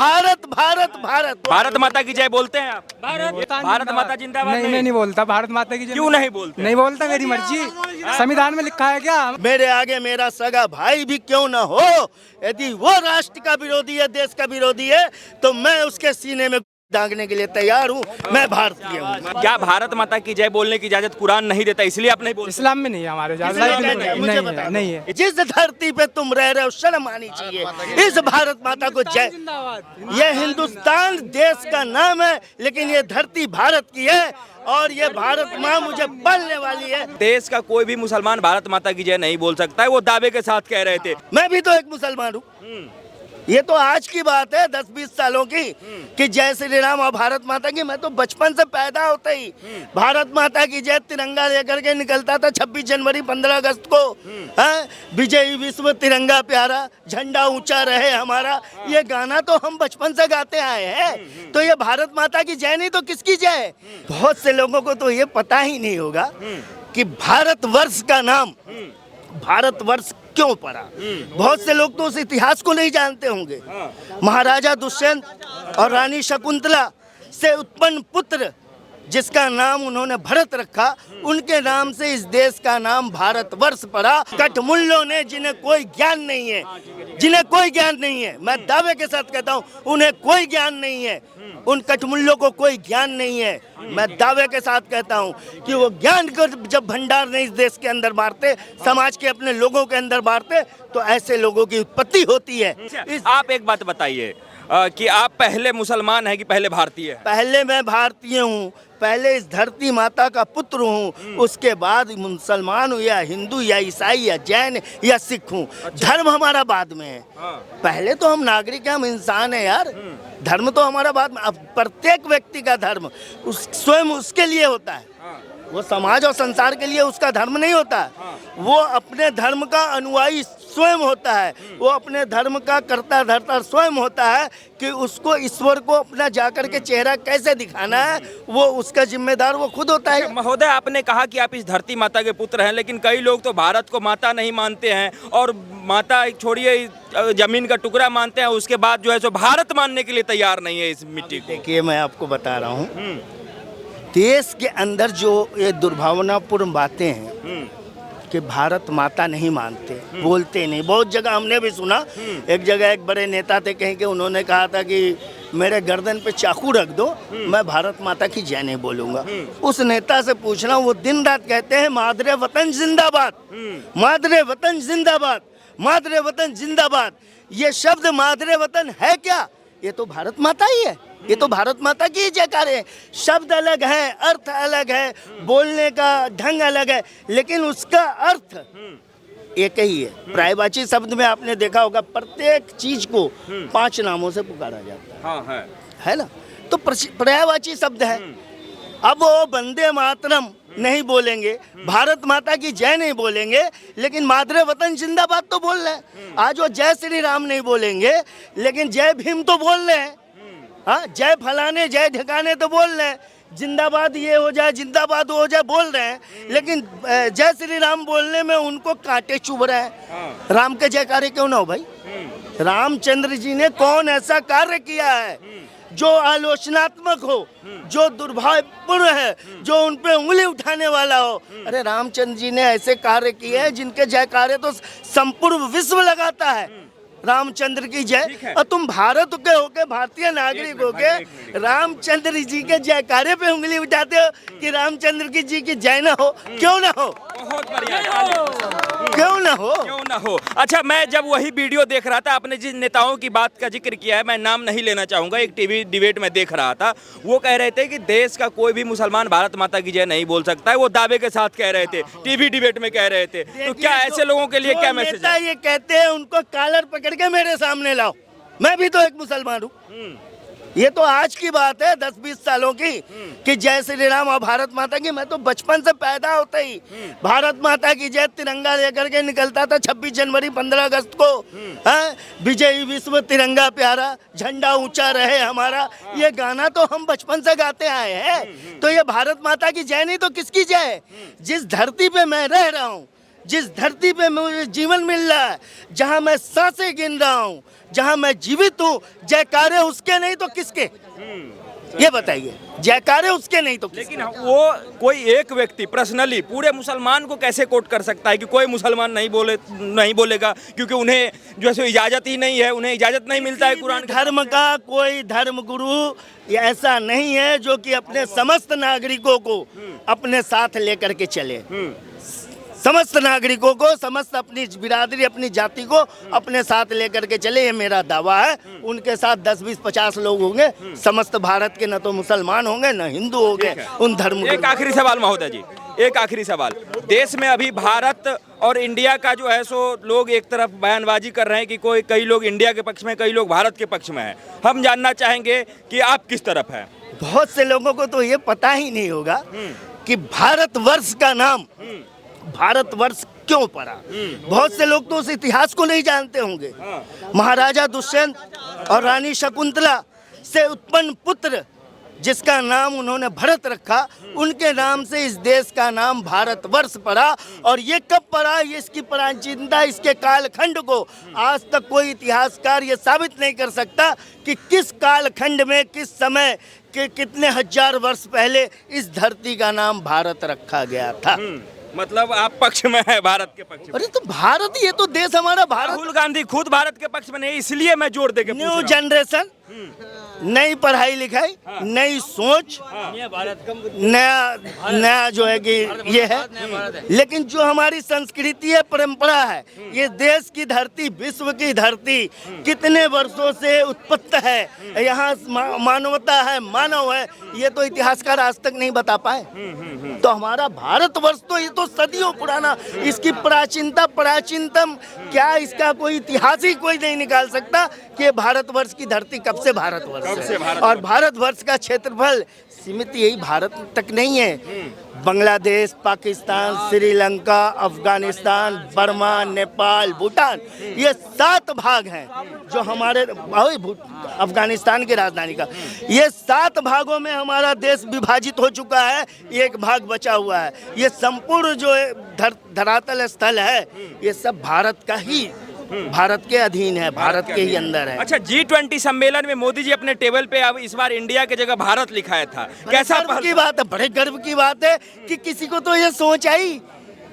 भारत भारत भारत भारत माता की जय बोलते हैं आप? भारत माता जिंदाबाद? नहीं, मैं नहीं बोलता भारत माता की जय। क्यों नहीं बोलते? नहीं बोलता, मेरी मर्जी। संविधान में लिखा है क्या? मेरे आगे मेरा सगा भाई भी क्यों ना हो, यदि वो राष्ट्र का विरोधी है, देश का विरोधी है, तो मैं उसके सीने में दागने के लिए तैयार हूँ। मैं भारतीय हूँ। क्या भारत माता की जय बोलने की इजाजत कुरान नहीं देता, इसलिए आप नहीं बोलते? इस्लाम में नहीं है हमारे मुझे बता नहीं है। जिस धरती पे तुम रह रहे हो शर्म आनी चाहिए। इस भारत माता को जय। ये हिंदुस्तान देश का नाम है, लेकिन ये धरती भारत की है और ये भारत माँ मुझे पलने वाली है। देश का कोई भी मुसलमान भारत माता की जय नहीं बोल सकता है, वो दावे के साथ कह रहे थे। मैं भी तो एक मुसलमान हूँ। ये तो आज की बात है 10-20 सालों की कि जय श्री राम और भारत माता की। मैं तो बचपन से पैदा होते ही भारत माता की जय तिरंगा लेकर के निकलता था। 26 जनवरी 15 अगस्त को विजयी विश्व तिरंगा प्यारा, झंडा ऊंचा रहे हमारा, ये गाना तो हम बचपन से गाते आए हैं। तो ये भारत माता की जय नहीं तो किसकी जय? बहुत से लोगों को तो ये पता ही नहीं होगा कि भारतवर्ष का नाम भारतवर्ष क्यों पड़ा। बहुत से लोग तो उस इतिहास को नहीं जानते होंगे। महाराजा दुष्यंत और रानी शकुंतला से उत्पन्न पुत्र जिसका नाम उन्होंने भरत रखा, उनके नाम से इस देश का नाम भारतवर्ष पड़ा। कठमुल्लों ने जिन्हें कोई ज्ञान नहीं है, जिन्हें कोई ज्ञान नहीं है, मैं दावे के साथ कहता हूँ उन्हें कोई ज्ञान नहीं है, उन कठमुल्लों को कोई ज्ञान नहीं है। मैं दावे के साथ कहता हूँ कि वो ज्ञान को जब भंडार नहीं इस देश के अंदर बांटते, समाज के अपने लोगों के अंदर बांटते, तो ऐसे लोगों की उत्पत्ति होती है। आप एक बात बताइए कि आप पहले मुसलमान हैं कि पहले भारतीय हैं? पहले मैं भारतीय हूँ, पहले इस धरती माता का पुत्र हूँ, उसके बाद मुसलमान हूँ या हिंदू या ईसाई या जैन या सिख हूँ। धर्म हमारा बाद में है। पहले तो हम नागरिक हैं, हम इंसान हैं यार। धर्म तो हमारा बाद में। अब प्रत्येक व्यक्ति का धर्म स्वयं उसके लिए होता है, वो समाज और संसार के लिए उसका धर्म नहीं होता है। वो अपने धर्म का अनुयायी स्वयं होता है, वो अपने धर्म का कर्ता धर्ता स्वयं होता है कि उसको ईश्वर को अपना जाकर के चेहरा कैसे दिखाना है, वो उसका जिम्मेदार वो खुद होता है। महोदय, आपने कहा कि आप इस धरती माता के पुत्र हैं, लेकिन कई लोग तो भारत को माता नहीं मानते हैं और माता छोड़िए जमीन का टुकड़ा मानते हैं, उसके बाद जो है सो भारत मानने के लिए तैयार नहीं है इस मिट्टी को। देखिए, मैं आपको बता रहा हूँ, देश के अंदर जो ये दुर्भावनापूर्ण बातें हैं कि भारत माता नहीं मानते, बोलते नहीं। बहुत जगह हमने भी सुना। एक जगह एक बड़े नेता थे, कहीं के उन्होंने कहा था कि मेरे गर्दन पे चाकू रख दो, मैं भारत माता की जय नहीं बोलूँगा। उस नेता से पूछना, वो दिन रात कहते हैं मादरे वतन जिंदाबाद, मादरे वतन जिंदाबाद, मादरे वतन जिंदाबाद। ये शब्द मादरे वतन है क्या? ये तो भारत माता ही है, ये तो भारत माता की जयकार है। शब्द अलग है, अर्थ अलग है, बोलने का ढंग अलग है, लेकिन उसका अर्थ एक ही है। पर्यायवाची शब्द में आपने देखा होगा, प्रत्येक चीज को 5 नामों से पुकारा जाता है। हाँ, है ना? तो पर्यायवाची शब्द है। अब वो वंदे मातरम नहीं बोलेंगे, भारत माता की जय नहीं बोलेंगे, लेकिन मादरे वतन जिंदाबाद तो बोल रहे हैं। आज वो जय श्री राम नहीं बोलेंगे, लेकिन जय भीम तो बोल रहे हैं। हाँ, जय फलाने जय ढकाने तो बोल रहे हैं, जिंदाबाद ये हो जाए जिंदाबाद हो जाए बोल रहे हैं, लेकिन जय श्री राम बोलने में उनको कांटे चुभ रहे हैं। राम के जयकारे क्यों ना हो भाई? रामचंद्र जी ने कौन ऐसा कार्य किया है जो आलोचनात्मक हो, जो दुर्भाग्यपूर्ण है, जो उन पे उंगली उठाने वाला हो? अरे रामचंद्र जी ने ऐसे कार्य किए हैं जिनके जयकारे तो संपूर्ण विश्व लगाता है। रामचंद्र की जय। और तुम भारत के होके, भारतीय नागरिक होके रामचंद्र जी के जयकारे पे उंगली उठाते हो कि रामचंद्र की जी की जय ना हो। क्यों ना हो? बहुत बढ़िया। क्यों ना हो? क्यों ना हो? अच्छा, मैं जब वही वीडियो देख रहा था, आपने जिन नेताओं की बात का जिक्र किया है, मैं नाम नहीं लेना चाहूंगा, एक टीवी डिबेट में देख रहा था, वो कह रहे थे कि देश का कोई भी मुसलमान भारत माता की जय नहीं बोल सकता है, वो दावे के साथ कह रहे थे, टीवी डिबेट में कह रहे थे। तो क्या ऐसे लोगों के लिए क्या मैसेज है? ये कहते हैं उनको कॉलर पकड़ के मेरे सामने लाओ। मैं भी तो एक मुसलमान हूँ। ये तो आज की बात है 10-20 सालों की कि जय श्री राम और भारत माता की। मैं तो बचपन से पैदा होते ही भारत माता की जय तिरंगा लेकर के निकलता था। 26 जनवरी 15 अगस्त को विजयी विश्व तिरंगा प्यारा, झंडा ऊंचा रहे हमारा, ये गाना तो हम बचपन से गाते आए हैं। तो ये भारत माता की जय नहीं तो किसकी जय? जिस धरती पे मैं रह रहा हूँ, जिस धरती पे मुझे जीवन मिल रहा है, जहां मैं सांसें गिन रहा हूं, जहां मैं जीवित हूं, जयकारे उसके नहीं तो किसके? ये बताइए, जयकारे उसके नहीं तो किसके? लेकिन वो कोई एक व्यक्ति पर्सनली पूरे मुसलमान को कैसे कोट कर सकता है कि कोई मुसलमान नहीं बोलेगा, क्योंकि उन्हें जो है सो इजाजत ही नहीं है, उन्हें इजाजत नहीं मिलता है कुरान का। धर्म का कोई धर्म गुरु ऐसा नहीं है जो कि अपने समस्त नागरिकों को अपने साथ लेकर के चले। समस्त नागरिकों को, समस्त अपनी बिरादरी, अपनी जाति को अपने साथ लेकर के चले, ये मेरा दावा है। उनके साथ 10, 20, 50 लोग होंगे, समस्त भारत के न तो मुसलमान होंगे न हिंदू होंगे, उन धर्म। एक आखिरी सवाल महोदय जी, एक आखिरी सवाल। देश में अभी भारत और इंडिया का जो है सो लोग एक तरफ बयानबाजी कर रहे हैं कि कई लोग इंडिया के पक्ष में, कई लोग भारत के पक्ष में हैं। हम जानना चाहेंगे कि आप किस तरफ हैं? बहुत से लोगों को तो ये पता ही नहीं होगा कि भारतवर्ष का नाम भारतवर्ष क्यों पड़ा। बहुत से लोग तो उस इतिहास को नहीं जानते होंगे। महाराजा दुष्यंत और रानी शकुंतला से उत्पन्न पुत्र जिसका नाम उन्होंने भरत रखा, उनके नाम से इस देश का नाम भारतवर्ष पड़ा। और ये कब पड़ा, ये इसकी प्राचीनता, इसके कालखंड को आज तक कोई इतिहासकार ये साबित नहीं कर सकता कि किस कालखंड में, किस समय के कितने हजार वर्ष पहले इस धरती का नाम भारत रखा गया था। मतलब आप पक्ष में है, भारत के पक्ष में? अरे तो भारत, ये तो देश हमारा भारत। राहुल गांधी खुद भारत के पक्ष में नहीं, इसलिए मैं जोर देके न्यू जनरेशन, नई पढ़ाई लिखाई, नई सोच, नया जो है कि ये है। लेकिन जो हमारी संस्कृति है, परंपरा है, ये देश की धरती, विश्व की धरती कितने वर्षों से उत्पन्न है, यहाँ मानवता है, मानव है, ये तो इतिहासकार आज तक नहीं बता पाए। तो हमारा भारतवर्ष तो ये तो सदियों पुराना, इसकी प्राचीनता, प्राचीनतम क्या, इसका कोई इतिहास ही कोई नहीं निकाल सकता कि भारतवर्ष की धरती कब से भारतवर्ष है। और भारतवर्ष का क्षेत्रफल सीमित यही भारत तक नहीं है। बांग्लादेश, पाकिस्तान, श्रीलंका, अफगानिस्तान, बर्मा, नेपाल, भूटान, ये 7 भाग हैं जो हमारे, अफगानिस्तान की राजधानी का, ये 7 भागों में हमारा देश विभाजित हो चुका है, एक भाग बचा हुआ है। ये संपूर्ण जो धरातल स्थल है, ये सब भारत का ही, भारत के अधीन है, भारत के ही अंदर है। अच्छा, G20 सम्मेलन में मोदी जी अपने टेबल पे अब इस बार इंडिया की जगह भारत लिखाया था, कैसा गर्व की बात है, बड़े गर्व की बात है कि किसी को तो ये सोच आई,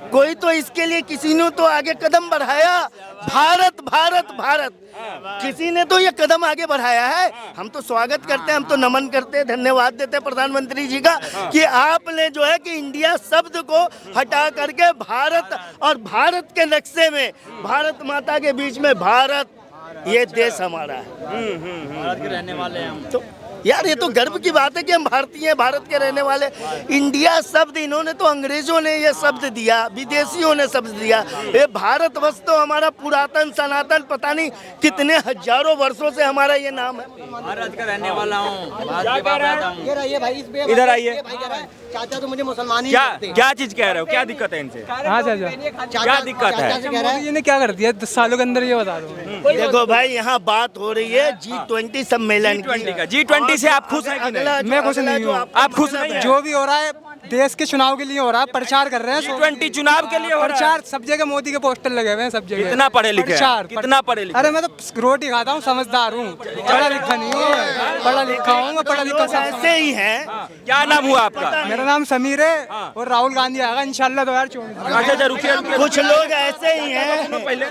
कोई तो इसके लिए किसी ने तो आगे कदम बढ़ाया। भारत भारत भारत, किसी ने तो ये कदम आगे बढ़ाया है। हम तो स्वागत करते हैं, हम तो नमन करते हैं, धन्यवाद देते हैं प्रधानमंत्री जी का कि आपने जो है कि इंडिया शब्द को हटा करके भारत, और भारत के नक्शे में भारत माता के बीच में भारत, ये देश हमारा है। भारत के रहने वाले हैं हम। तो यार ये तो गर्व की बात है कि हम भारतीय हैं, भारत के रहने वाले। इंडिया शब्द इन्होंने तो, अंग्रेजों ने ये शब्द दिया, विदेशियों ने शब्द दिया। ये भारतवर्ष तो हमारा पुरातन, सनातन, पता नहीं कितने हजारों वर्षों से हमारा ये नाम है। भारत का रहने वाला हूँ। इधर आइए। चाचा तो मुझे मुसलमान ही क्या चीज कह रहे हो, क्या दिक्कत है इनसे? हाँ चाचा, क्या दिक्कत है? मोदी जी ने क्या कर दिया 10 सालों के अंदर, ये बता दो। देखो भाई, यहाँ बात हो रही है G20 सम्मेलन की। G20 से आप खुश हैं कि नहीं? मैं खुश नहीं हूँ। आप खुश नहीं हैं? जो भी हो रहा है देश के चुनाव के लिए हो रहा है, प्रचार कर रहे हैं। G20 चुनाव के लिए हो रहा है? प्रचार सब जगह, मोदी के पोस्टर लगे हुए हैं सब जगह। कितना पढ़े लिखे हैं? प्रचार, कितना पढ़े लिखे? अरे मैं तो रोटी खाता हूँ, समझदार हूँ, पढ़ा लिखा नहीं हूँ। पढ़ा लिखा हूँ, पढ़ा लिखा ऐसे ही है। क्या नाम हुआ आपका? मेरा नाम समीर है और राहुल गांधी आएगा इंशाल्लाह 2024। अच्छा, रुकिए। कुछ लोग ऐसे ही हैं, पहले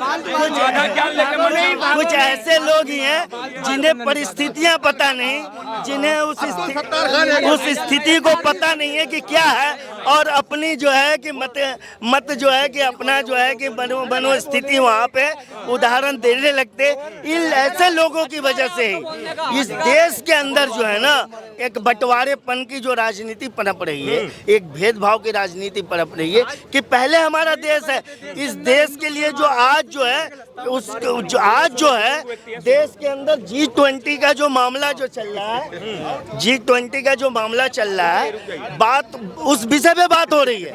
कुछ ऐसे लोग ही हैं जिन्हें परिस्थितियां पता नहीं, जिन्हें उस स्थिति को पता नहीं है कि क्या है, और अपनी जो है कि मत जो है कि अपना जो है कि बनो स्थिति वहाँ पे उदाहरण देने लगते। इन ऐसे लोगों की वजह से ही इस देश के अंदर जो है ना, एक बंटवारेपन की जो राजनीति पनप रही है, एक भेदभाव की राजनीति पनप रही है कि पहले हमारा देश है, इस देश के लिए जो आज जो है आज जो है देश के अंदर G20 का जो मामला जो चल रहा है, G20 का जो मामला चल रहा है, बात उस विषय पे बात हो रही है।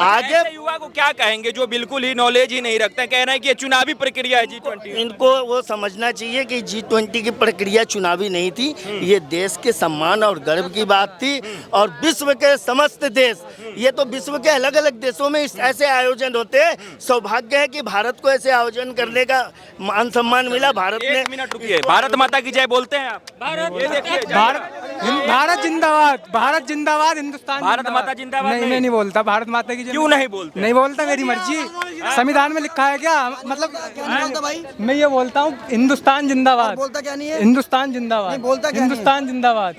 आगे ऐसे युवा को क्या कहेंगे जो बिल्कुल ही नॉलेज ही नहीं रखते हैं, कह रहे हैं कि ये चुनावी प्रक्रिया है G20। इनको वो समझना चाहिए कि G20 की प्रक्रिया चुनावी नहीं थी, ये देश के सम्मान और गर्व की बात थी। और विश्व के समस्त देश, ये तो विश्व के अलग अलग देशों में ऐसे आयोजन होते हैं। सौभाग्य है कि भारत को ऐसे आयोजन करने का मान सम्मान मिला। भारत ने, एक मिनट रुकिए, भारत माता की जय बोलते हैं आप? ये देखिए, भारत जिंदाबाद, भारत जिंदाबाद, हिंदुस्तान भारत जिंदाबाद। माता जिंदाबाद नहीं, नहीं। मैं नहीं बोलता भारत माता की जय। क्यों नहीं बोलते? नहीं बोलता, मेरी मर्जी। संविधान में लिखा है क्या? मतलब बोलता भाई? मैं ये बोलता हूँ हिंदुस्तान जिंदाबाद। बोलता क्या नहीं है? हिंदुस्तान जिंदाबाद। नहीं, बोलता क्या नहीं है? हिंदुस्तान जिंदाबाद,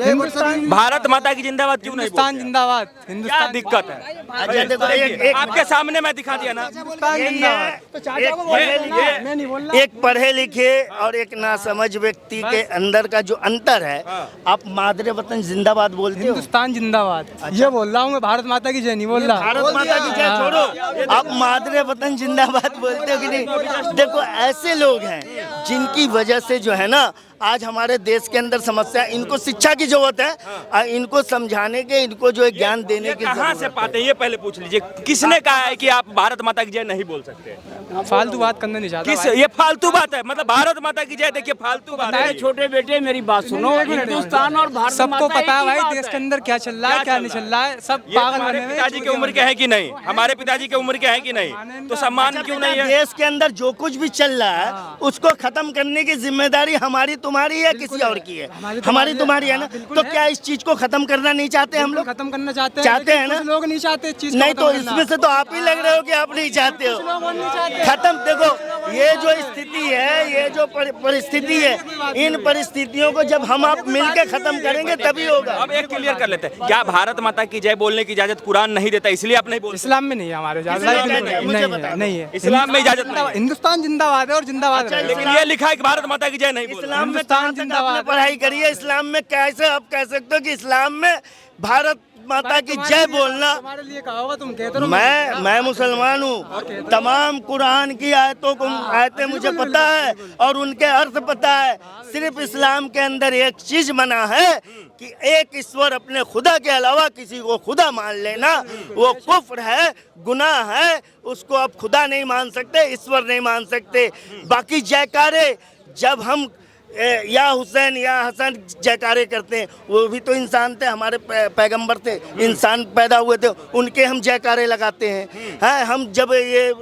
हिंदुस्तान, भारत माता की जिंदाबाद क्यों नहीं हिंदुस्तान बोलते? जिंदाबाद, क्या हिंदुस्तान दिक्कत है? अच्छा देखो, एक आपके सामने मैं दिखा दिया ना। हिंदुस्तान यही जिंदाबाद। है, तो चाचा को बोल देना, मैं नहीं बोलना। एक पढ़े लिखे और एक नासमझ व्यक्ति के अंदर का जो अंतर है। आप मादरे वतन जिंदाबाद बोलते हो, हिंदुस्तान जिंदाबाद ये बोल रहा हूँ मैं, भारत माता की जय नहीं बोल रहा। भारत माता की जय छोड़ो, आप मादरे वतन जिंदाबाद बोलते हो कि नहीं? देखो, ऐसे लोग हैं जिनकी वजह से जो है ना आज हमारे देश के अंदर समस्या, इनको शिक्षा की जरूरत है और इनको समझाने के, इनको जो है ज्ञान देने की कहाँ जरूरत से है। पाते हैं ये पहले पूछ लीजिए। किसने कहा है कि आप भारत माता की जय नहीं बोल सकते? फालतू बात करना नहीं चाहता किस, भाई। ये फालतू बात है? मतलब भारत माता की जय देखिए फालतू बात है। छोटे बेटे मेरी बात सुनो, हिंदुस्तान और भारत सबको माता पता है एक ही भाई बात देश है। के अंदर क्या चल रहा है, क्या नहीं चल रहा है। सब ये पागल हमारे बने हुए हैं, पिताजी के उम्र के हैं कि नहीं? हमारे पिताजी के उम्र के हैं कि नहीं? तो सम्मान क्यों नहीं है? देश के अंदर जो कुछ भी चल रहा है उसको खत्म करने की जिम्मेदारी हमारी तुम्हारी है, किसी और की है? हमारी तुम्हारी है ना। तो क्या इस चीज को खत्म करना नहीं चाहते हम लोग? खत्म करना चाहते हैं, चाहते हैं लेकिन ना? कुछ लोग नहीं चाहते इस चीज को नहीं खत्म तो करना। इसमें से तो आप ही लग रहे हो कि आप नहीं चाहते हो खत्म। देखो, ये जो स्थिति है, ये जो परिस्थिति है, इन परिस्थितियों को जब हम आप मिलकर खत्म करेंगे तभी होगा। अब एक क्लियर कर लेते हैं, क्या भारत माता की जय बोलने की इजाजत कुरान नहीं देता इसलिए आप नहीं बोलते? इस्लाम में नहीं है हमारे इस्लाम बिल्कुल में नहीं है, मुझे नहीं बता है, दो। नहीं है। इस्लाम में इजाजत नहीं है। हिंदुस्तान जिंदाबाद है और जिंदाबाद अच्छा, रहेगा। लेकिन ये लिखा है कि भारत माता की जय नहीं बोलना। इस्लाम में हिंदुस्तान कहाँ तक जिंदाबाद। आपने पढ़ाई करी है? इस्लाम में कैसे आप कह सकते हो कि इस्लाम में भारत माता की जय बोलना? तुम्हारे लिए कहा होगा, तुम कहते रहो। मैं मुसलमान हूँ, तमाम कुरान की आयतों को आयतें मुझे पता है और उनके अर्थ पता है। सिर्फ इस्लाम के अंदर एक चीज मना है कि एक ईश्वर अपने खुदा के अलावा किसी को खुदा मान लेना, वो कुफ्र है, गुनाह है। उसको आप खुदा नहीं मान सकते, ईश्वर नहीं मान सकते। बाकी जयकारे जब हम या हुसैन या हसन जयकारे करते हैं, वो भी तो इंसान थे, हमारे पैगंबर थे, इंसान पैदा हुए थे, उनके हम जयकारे लगाते हैं। हाँ, हम जब ये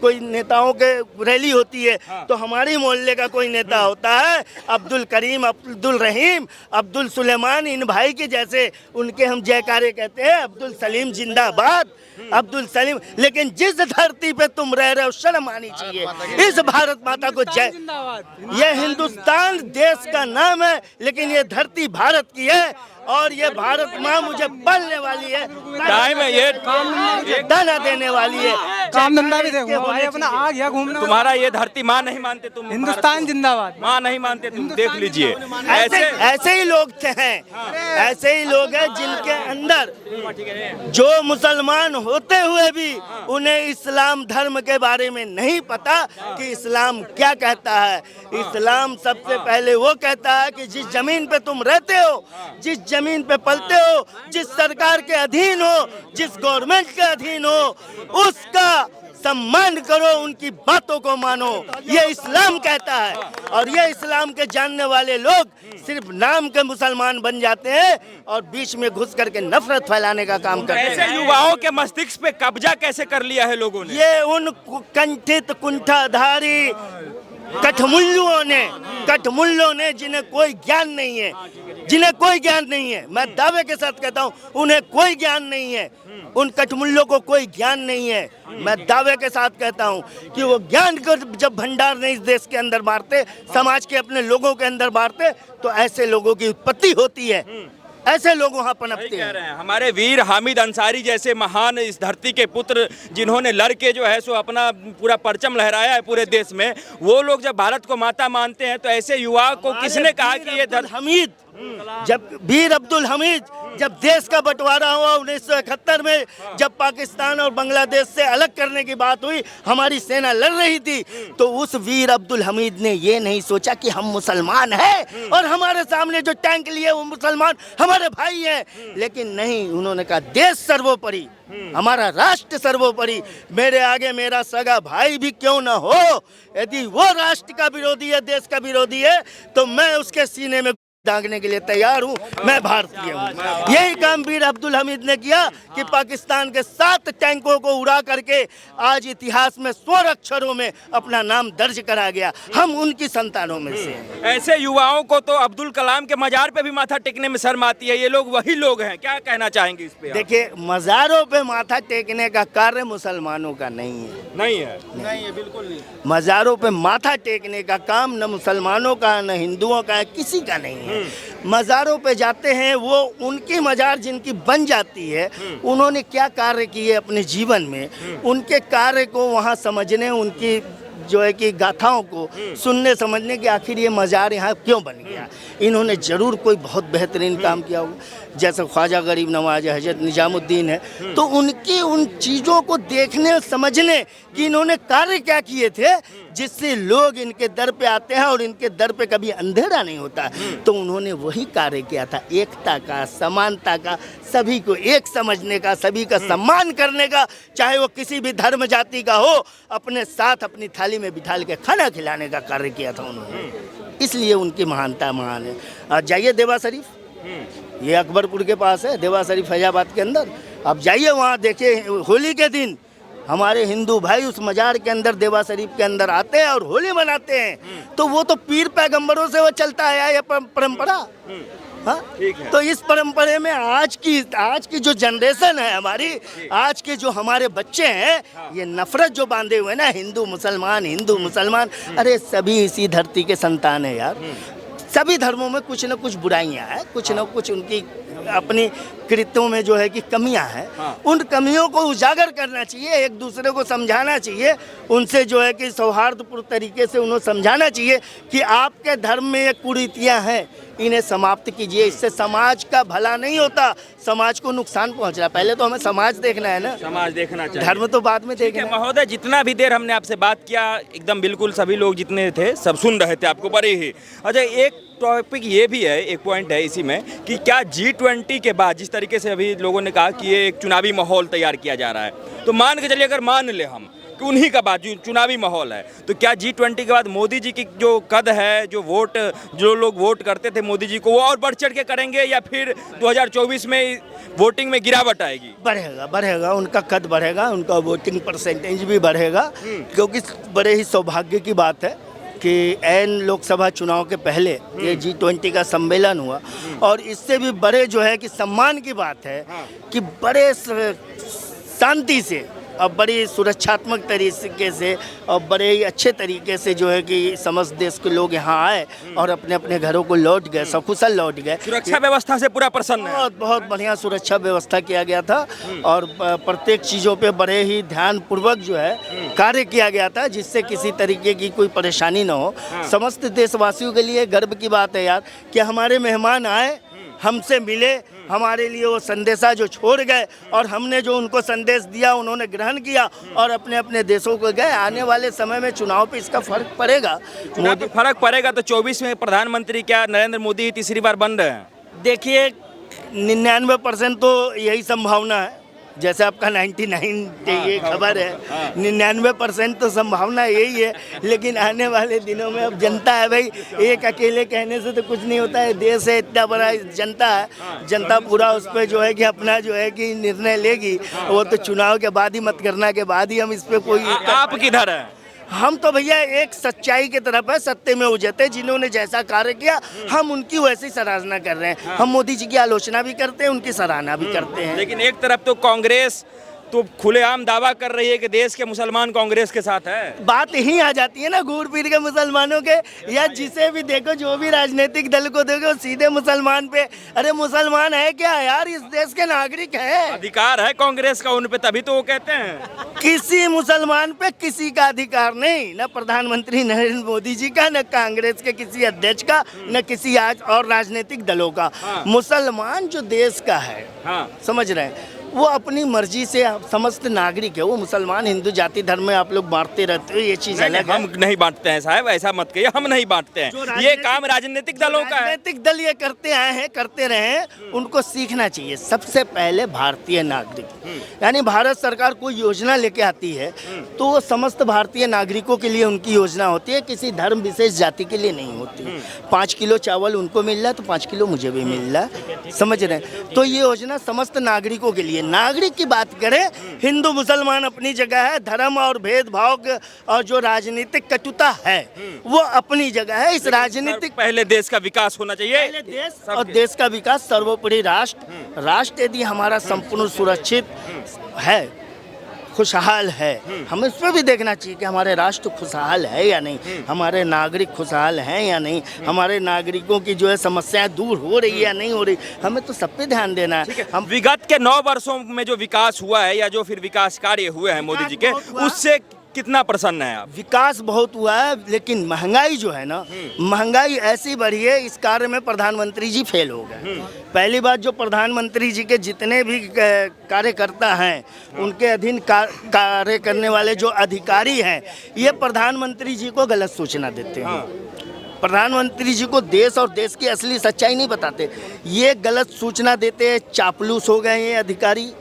कोई नेताओं के रैली होती है तो हमारी मोहल्ले का कोई नेता होता है, अब्दुल करीम, अब्दुल रहीम, अब्दुल सुलेमान, इन भाई के जैसे उनके हम जयकारे कहते हैं। अब्दुल सलीम जिंदाबाद, अब्दुल सलीम। लेकिन जिस धरती पे तुम रह रहे हो, शर्म आनी चाहिए। इस भारत माता को जय। ये हिंदुस्तान देश का नाम है, लेकिन ये धरती भारत की है और ये भारत माँ मुझे पलने वाली है, टाइम है ये दाना देने वाली है। काम धंधा भी देखो भाई अपना, आ गया घूमने। तुम्हारा ये धरती माँ नहीं मानते तुम? हिंदुस्तान जिंदाबाद। माँ नहीं मानते तुम? देख लीजिए, ऐसे ऐसे ही लोग थे हैं, ऐसे ही लोग हैं जिनके अंदर जो मुसलमान होते हुए भी उन्हें इस्लाम धर्म के बारे में नहीं पता कि इस्लाम क्या कहता है। इस्लाम सबसे पहले वो कहता है कि जिस जमीन पे तुम रहते हो, जिस जमीन पे पलते हो, जिस सरकार के अधीन हो, जिस गवर्नमेंट के अधीन हो, उसका सम्मान करो, उनकी बातों को मानो। ये इस्लाम कहता है। और ये इस्लाम के जानने वाले लोग सिर्फ नाम के मुसलमान बन जाते हैं और बीच में घुस करके नफरत फैलाने का काम करते ऐसे हैं। युवाओं के मस्तिष्क पे कब्जा कैसे कर लिया है लोगों ने? ये उन कंठित कुंठाधारी कठमुल्लों ने जिन्हें कोई ज्ञान नहीं है, जिन्हें कोई ज्ञान नहीं है, मैं दावे के साथ कहता हूँ उन्हें कोई ज्ञान नहीं है। उन कठमुल्लों को कोई ज्ञान नहीं है। मैं दावे के साथ कहता हूँ कि वो ज्ञान को जब भंडार नहीं इस देश के अंदर बांटते, समाज के अपने लोगों के अंदर बांटते, तो ऐसे लोगों की उत्पत्ति होती है, ऐसे लोग वहाँ पनपते कह हैं। रहे हैं हमारे वीर हामिद अंसारी जैसे महान इस धरती के पुत्र, जिन्होंने लड़के जो है सो अपना पूरा परचम लहराया है पूरे देश में, वो लोग जब भारत को माता मानते हैं तो ऐसे युवा को किसने कहा कि ये हमीद, जब वीर अब्दुल हमीद जब देश का बंटवारा हुआ 1971 में, जब पाकिस्तान और बांग्लादेश से अलग करने की बात हुई, हमारी सेना लड़ रही थी, तो उस वीर अब्दुल हमीद ने ये नहीं सोचा कि हम मुसलमान हैं और हमारे सामने जो टैंक लिए वो मुसलमान हमारे भाई हैं, लेकिन नहीं, उन्होंने कहा देश सर्वोपरि, हमारा राष्ट्र सर्वोपरि, मेरे आगे मेरा सगा भाई भी क्यों ना हो, यदि वो राष्ट्र का विरोधी है, देश का विरोधी है, तो मैं उसके सीने में दागने के लिए तैयार हूँ, मैं भारतीय हूँ। यही काम वीर अब्दुल हमीद ने किया कि पाकिस्तान के 7 टैंकों को उड़ा करके आज इतिहास में स्वर्ण अक्षरों में अपना नाम दर्ज करा गया। हम उनकी संतानों में से हैं। ऐसे युवाओं को तो अब्दुल कलाम के मजार पे भी माथा टेकने में शर्म आती है, ये लोग वही लोग हैं, क्या कहना चाहेंगे इस पे? देखिए, मज़ारों पे माथा टेकने का कार्य मुसलमानों का नहीं है। नहीं है, बिल्कुल नहीं। मज़ारों पे माथा टेकने का काम न मुसलमानों का, न हिंदुओं का है, किसी का नहीं है। मज़ारों पे जाते हैं, वो उनकी मज़ार जिनकी बन जाती है, उन्होंने क्या कार्य किए अपने जीवन में, उनके कार्य को वहाँ समझने, उनकी जो है कि गाथाओं को सुनने समझने कि आखिर ये मज़ार यहाँ क्यों बन गया। इन्होंने ज़रूर कोई बहुत बेहतरीन काम किया होगा, जैसे ख्वाजा गरीब नवाज है, हजरत निजामुद्दीन है, तो उनकी उन चीज़ों को देखने समझने कि इन्होंने कार्य क्या किए थे जिससे लोग इनके दर पे आते हैं और इनके दर पे कभी अंधेरा नहीं होता। तो उन्होंने वही कार्य किया था, एकता का, समानता का, सभी को एक समझने का, सभी का सम्मान करने का, चाहे वो किसी भी धर्म जाति का हो, अपने साथ अपनी थाली में बिठा के खाना खिलाने का कार्य किया था उन्होंने। इसलिए उनकी महानता महान है। आज जाइए देवा शरीफ, ये अकबरपुर के पास है, देवा शरीफ फैजाबाद के अंदर, आप जाइए वहाँ देखिए, होली के दिन हमारे हिंदू भाई उस मजार के अंदर, देवा शरीफ के अंदर आते हैं और होली मनाते हैं। तो वो तो पीर पैगंबरों से वो चलता आया ये परंपरा। हाँ, तो इस परंपरे में आज की जो जनरेशन है हमारी, आज के जो हमारे बच्चे हैं, ये नफरत जो बांधे हुए ना, हिंदू मुसलमान, अरे सभी इसी धरती के संतान है यार। सभी धर्मों में कुछ न कुछ बुराइयां हैं, कुछ न कुछ उनकी अपनी कृत्यों में जो है कि कमियां हैं। उन कमियों को उजागर करना चाहिए, एक दूसरे को समझाना चाहिए, उनसे जो है कि सौहार्दपूर्ण तरीके से उन्हें समझाना चाहिए कि आपके धर्म में ये कुरीतियां हैं, इन्हें समाप्त कीजिए। इससे समाज का भला नहीं होता, समाज को नुकसान पहुंच रहा है। पहले तो हमें समाज देखना है ना, समाज देखना चाहिए, धर्म तो बाद में देखना है। महोदय, जितना भी देर हमने आपसे बात किया, एकदम बिल्कुल सभी लोग जितने थे सब सुन रहे थे आपको बड़े ही। अच्छा, एक टॉपिक ये भी है, एक पॉइंट है इसी में कि क्या G20 के बाद जिस तरीके से अभी लोगों ने कहा कि ये एक चुनावी माहौल तैयार किया जा रहा है, तो मान के चलिए, अगर मान ले हम कि उन्हीं का बात जो चुनावी माहौल है, तो क्या G20 के बाद मोदी जी की जो कद है, जो लोग वोट करते थे मोदी जी को, वो और बढ़ चढ़ के करेंगे या फिर 2024 में वोटिंग में गिरावट आएगी? बढ़ेगा, उनका कद बढ़ेगा, उनका वोटिंग परसेंटेज भी बढ़ेगा, क्योंकि बड़े ही सौभाग्य की बात है कि ऐन लोकसभा चुनाव के पहले ये G20 का सम्मेलन हुआ, और इससे भी बड़े जो है कि सम्मान की बात है कि बड़े शांति से और बड़ी सुरक्षात्मक तरीके से और बड़े ही अच्छे तरीके से जो है कि समस्त देश के लोग यहाँ आए और अपने अपने घरों को लौट गए, सकुशल लौट गए। सुरक्षा व्यवस्था से पूरा प्रसन्न है। बहुत बढ़िया सुरक्षा व्यवस्था किया गया था और प्रत्येक चीज़ों पे बड़े ही ध्यानपूर्वक जो है कार्य किया गया था, जिससे किसी तरीके की कोई परेशानी ना हो। समस्त देशवासियों के लिए गर्व की बात है यार कि हमारे मेहमान आए, हमसे मिले, हमारे लिए वो संदेशा जो छोड़ गए और हमने जो उनको संदेश दिया उन्होंने ग्रहण किया और अपने अपने देशों को गए। आने वाले समय में चुनाव पे इसका फर्क पड़ेगा, फर्क पड़ेगा। तो 24 में प्रधानमंत्री क्या नरेंद्र मोदी ही तीसरी बार बन रहे हैं? देखिए, 99% तो यही संभावना है, जैसे आपका 99 ये खबर है, 99% तो संभावना यही है। लेकिन आने वाले दिनों में अब जनता है भाई, एक अकेले कहने से तो कुछ नहीं होता है। देश है, इतना बड़ा जनता है, जनता पूरा उस पर जो है कि अपना जो है कि निर्णय लेगी। वो तो चुनाव के बाद ही, मतगणना के बाद ही हम इस पर कोई। आप किधर है? हम तो भैया एक सच्चाई की तरफ है, सत्य में उजते, जिन्होंने जैसा कार्य किया हम उनकी वैसी सराहना कर रहे हैं। हम मोदी जी की आलोचना भी करते हैं, उनकी सराहना भी करते हैं। लेकिन एक तरफ तो कांग्रेस तो खुलेआम दावा कर रही है कि देश के मुसलमान कांग्रेस के साथ है। बात यही आ जाती है ना घूर फिर के मुसलमानों के, या जिसे भी देखो, जो भी राजनीतिक दल को देखो, सीधे मुसलमान पे। अरे मुसलमान है क्या यार, इस देश के नागरिक हैं। अधिकार है कांग्रेस का उन पे, तभी तो वो कहते हैं। किसी मुसलमान पे किसी का अधिकार नहीं, न प्रधानमंत्री नरेंद्र मोदी जी का, न कांग्रेस के किसी अध्यक्ष का, न किसी आज और राजनीतिक दलों का। मुसलमान जो देश का है, हाँ। समझ रहे हैं, वो अपनी मर्जी से समस्त नागरिक है। वो मुसलमान हिंदू जाति धर्म में आप लोग बांटते रहते हो, ये चीज अलग है। हम नहीं बांटते हैं साहब, ऐसा मत कहिए, हम नहीं बांटते हैं। ये काम राजनीतिक दलों का है। राजनीतिक दल ये करते आए हैं, करते रहे हैं, उनको सीखना चाहिए। सबसे पहले भारतीय नागरिक, यानी भारत सरकार कोई योजना लेके आती है तो वो समस्त भारतीय नागरिकों के लिए उनकी योजना होती है, किसी धर्म विशेष जाति के लिए नहीं होती। 5 किलो चावल उनको मिल रहा है तो 5 किलो मुझे भी मिल रहा है, समझ रहे हैं। तो ये योजना समस्त नागरिकों के लिए। नागरिक की बात करें, हिंदू मुसलमान अपनी जगह है, धर्म और भेदभाव और जो राजनीतिक कटुता है वो अपनी जगह है। इस राजनीतिक पहले देश का विकास होना चाहिए, पहले देश और देश का विकास, सर्वोपरि राष्ट्र यदि हमारा संपूर्ण सुरक्षित है, खुशहाल है, हमें इस पर भी देखना चाहिए कि हमारे राष्ट्र खुशहाल है या नहीं, हमारे नागरिक खुशहाल हैं या नहीं, हमारे नागरिकों की जो है समस्याएं दूर हो रही है या नहीं हो रही, हमें तो सब पे ध्यान देना है। हम विगत के 9 वर्षों में जो विकास हुआ है या जो फिर विकास कार्य हुए हैं मोदी जी के, उससे कितना प्रसन्न है आप? विकास बहुत हुआ है, लेकिन महंगाई जो है ना, महंगाई ऐसी बढ़ी है, इस कार्य में प्रधानमंत्री जी फेल हो गए। पहली बात, जो प्रधानमंत्री जी के जितने भी कार्यकर्ता हैं, उनके अधीन कार्य करने वाले जो अधिकारी हैं, ये प्रधानमंत्री जी को गलत सूचना देते हैं। प्रधानमंत्री जी को देश और देश की असली सच्चाई नहीं बताते, ये गलत सूचना देते हैं। चापलूस हो गए ये अधिकारी,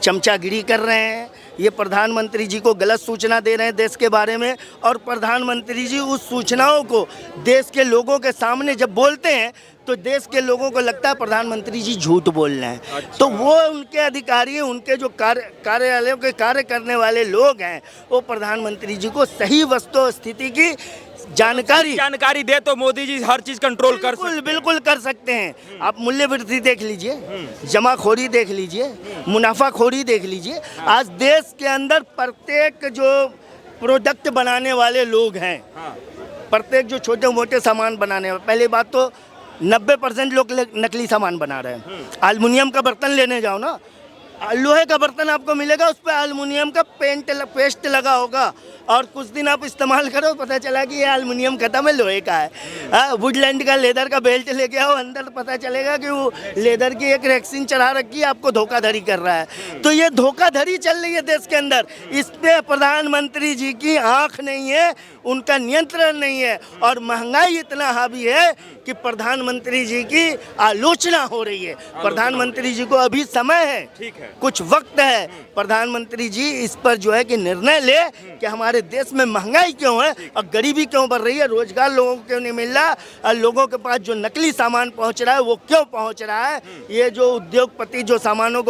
चमचागिरी कर रहे हैं, ये प्रधानमंत्री जी को गलत सूचना दे रहे हैं देश के बारे में। और प्रधानमंत्री जी उस सूचनाओं को देश के लोगों के सामने जब बोलते हैं तो देश के लोगों को लगता है प्रधानमंत्री जी झूठ बोल रहे हैं। अच्छा। तो वो उनके अधिकारी, उनके जो कार्यालयों के कार्य करने वाले लोग हैं, वो प्रधानमंत्री जी को सही वस्तु स्थिति की जानकारी दे तो मोदी जी हर चीज कंट्रोल कर सकते, बिल्कुल कर सकते हैं। आप मूल्य वृद्धि देख लीजिए, जमाखोरी देख लीजिए, मुनाफाखोरी देख लीजिए। आज देश के अंदर प्रत्येक जो प्रोडक्ट बनाने वाले लोग हैं, प्रत्येक जो छोटे मोटे सामान बनाने वाले, पहली बात तो 90% लोग नकली सामान बना रहे हैं। एल्युमिनियम का बर्तन लेने जाओ ना, लोहे का बर्तन आपको मिलेगा, उस पर एल्युमिनियम का पेस्ट लगा होगा, और कुछ दिन आप इस्तेमाल करो, पता चला कि ये एल्युमिनियम खत्म है, लोहे का है। वुडलैंड का लेदर का बेल्ट लेके आओ, अंदर पता चलेगा कि वो लेदर की एक वैक्सीन चढ़ा रखी है, आपको धोखाधड़ी कर रहा है। तो ये धोखाधड़ी चल रही है देश के अंदर, इस पे प्रधानमंत्री जी की आंख नहीं है, उनका नियंत्रण नहीं है, और महंगाई इतना हावी है कि प्रधानमंत्री जी की आलोचना हो रही है। प्रधानमंत्री जी को अभी समय है, ठीक है, कुछ वक्त है, प्रधानमंत्री जी इस पर जो है कि निर्णय ले कि हमारे देश में महंगाई क्यों है और गरीबी क्यों बढ़ रही है, रोजगार लोगों को क्यों नहीं मिल रहा, और लोगों के पास जो नकली सामान पहुंच रहा है वो क्यों पहुंच रहा है। ये जो उद्योगपति जो सामानों को